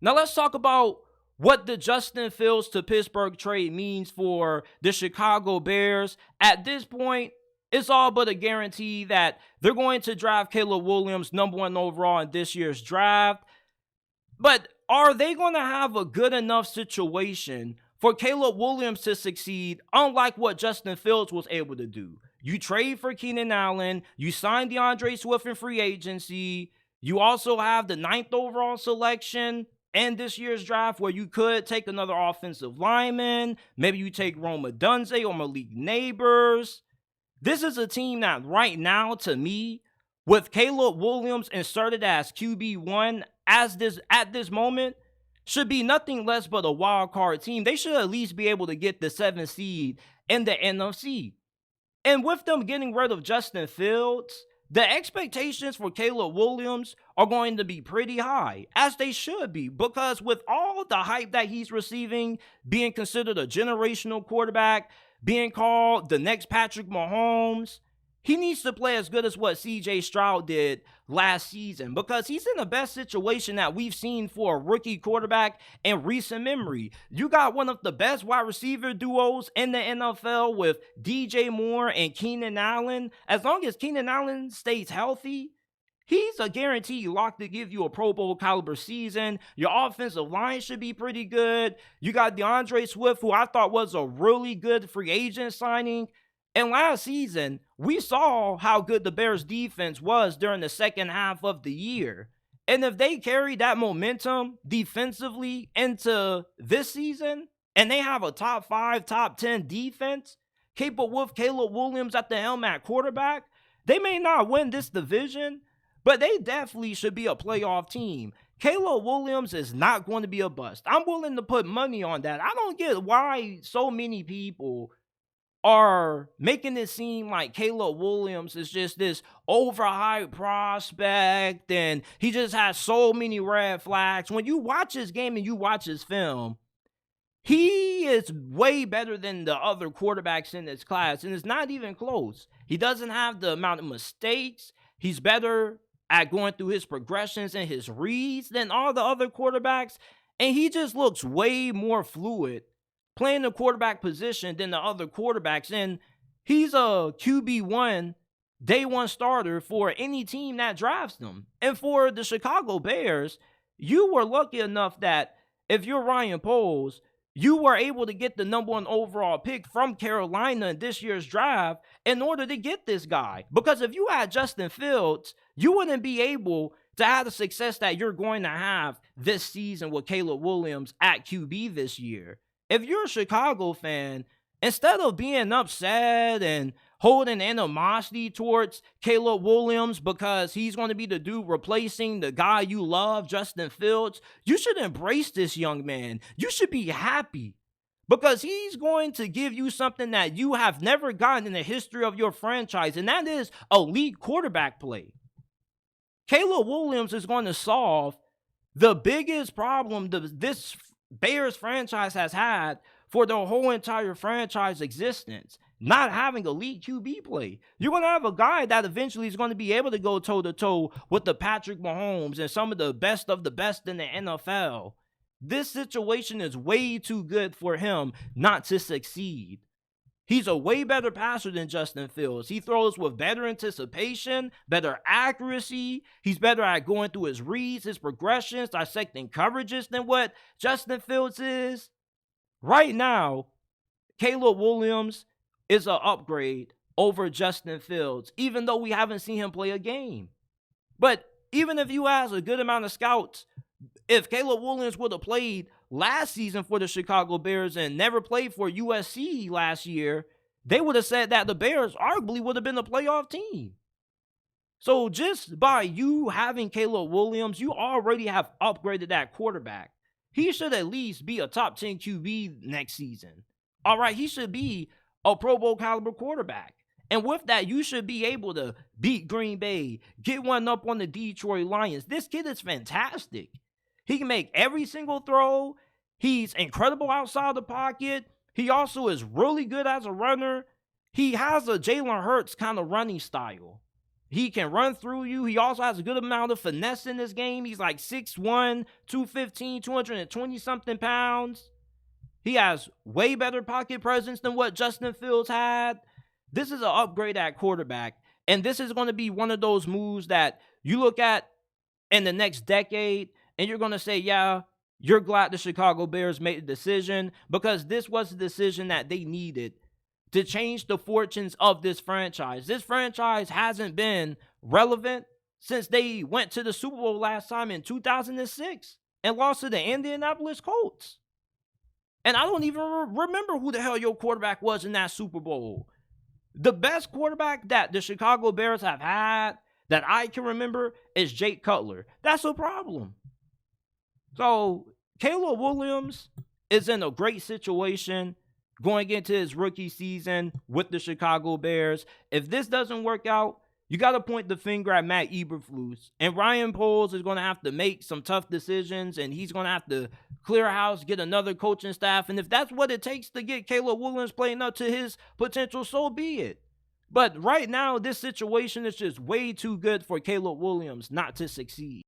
Now let's talk about what the Justin Fields to Pittsburgh trade means for the Chicago Bears. At this point, it's all but a guarantee that they're going to draft Caleb Williams number 1 overall in this year's draft. But are they going to have a good enough situation for Caleb Williams to succeed, unlike what Justin Fields was able to do? You trade for Keenan Allen, you sign DeAndre Swift in free agency, you also have the 9th overall selection and this year's draft where you could take another offensive lineman. Maybe you take Rome Odunze or Malik Neighbors. This is a team that right now, to me, with Caleb Williams inserted as QB1 at this moment, should be nothing less but a wild card team. They should at least be able to get the 7th seed in the NFC. And with them getting rid of Justin Fields, the expectations for Caleb Williams are going to be pretty high, as they should be, because with all the hype that he's receiving, being considered a generational quarterback, being called the next Patrick Mahomes, he needs to play as good as what CJ Stroud did last season, because he's in the best situation that we've seen for a rookie quarterback in recent memory. You got one of the best wide receiver duos in the NFL with DJ Moore and Keenan Allen. As long as Keenan Allen stays healthy, he's a guaranteed lock to give you a Pro Bowl caliber season. Your offensive line should be pretty good. You got DeAndre Swift, who I thought was a really good free agent signing. And last season, we saw how good the Bears defense was during the second half of the year. And if they carry that momentum defensively into this season, and they have a top 5, top 10 defense, capable with Caleb Williams at the helm at quarterback, they may not win this division, but they definitely should be a playoff team. Caleb Williams is not going to be a bust. I'm willing to put money on that. I don't get why so many people are making it seem like Caleb Williams is just this overhyped prospect and he just has so many red flags. When you watch his game and you watch his film, he is way better than the other quarterbacks in this class, and it's not even close. He doesn't have the amount of mistakes. He's better at going through his progressions and his reads than all the other quarterbacks, and he just looks way more fluid playing the quarterback position than the other quarterbacks. And he's a QB1 day one starter for any team that drafts them. And for the Chicago Bears, you were lucky enough that if you're Ryan Poles, you were able to get the number 1 overall pick from Carolina in this year's draft in order to get this guy. Because if you had Justin Fields, you wouldn't be able to have the success that you're going to have this season with Caleb Williams at QB this year. If you're a Chicago fan, instead of being upset and holding animosity towards Caleb Williams because he's going to be the dude replacing the guy you love, Justin Fields, you should embrace this young man. You should be happy because he's going to give you something that you have never gotten in the history of your franchise, and that is elite quarterback play. Caleb Williams is going to solve the biggest problem this Bears franchise has had for their whole entire franchise existence, not having elite QB play. You're going to have a guy that eventually is going to be able to go toe-to-toe with the Patrick Mahomes and some of the best in the NFL. This situation is way too good for him not to succeed. He's a way better passer than Justin Fields. He throws with better anticipation, better accuracy. He's better at going through his reads, his progressions, dissecting coverages than what Justin Fields is. Right now, Caleb Williams is an upgrade over Justin Fields, even though we haven't seen him play a game. But even if you ask a good amount of scouts, if Caleb Williams would have played last season for the Chicago Bears and never played for USC last year, they would have said that the Bears arguably would have been a playoff team. So just by you having Caleb Williams, you already have upgraded that quarterback. He should at least be a top 10 QB next season. All right, he should be a Pro Bowl caliber quarterback. And with that, you should be able to beat Green Bay, get one up on the Detroit Lions. This kid is fantastic. He can make every single throw. He's incredible outside the pocket. He also is really good as a runner. He has a Jalen Hurts kind of running style. He can run through you. He also has a good amount of finesse in this game. He's like 6'1", 215, 220 something pounds. He has way better pocket presence than what Justin Fields had. This is an upgrade at quarterback. And this is going to be one of those moves that you look at in the next decade and you're going to say, yeah, you're glad the Chicago Bears made the decision, because this was the decision that they needed to change the fortunes of this franchise. This franchise hasn't been relevant since they went to the Super Bowl last time in 2006 and lost to the Indianapolis Colts. And I don't even remember who the hell your quarterback was in that Super Bowl. The best quarterback that the Chicago Bears have had that I can remember is Jake Cutler. That's a problem. So Caleb Williams is in a great situation going into his rookie season with the Chicago Bears. If this doesn't work out, you got to point the finger at Matt Eberflus. And Ryan Poles is going to have to make some tough decisions, and he's going to have to clear house, get another coaching staff. And if that's what it takes to get Caleb Williams playing up to his potential, so be it. But right now, this situation is just way too good for Caleb Williams not to succeed.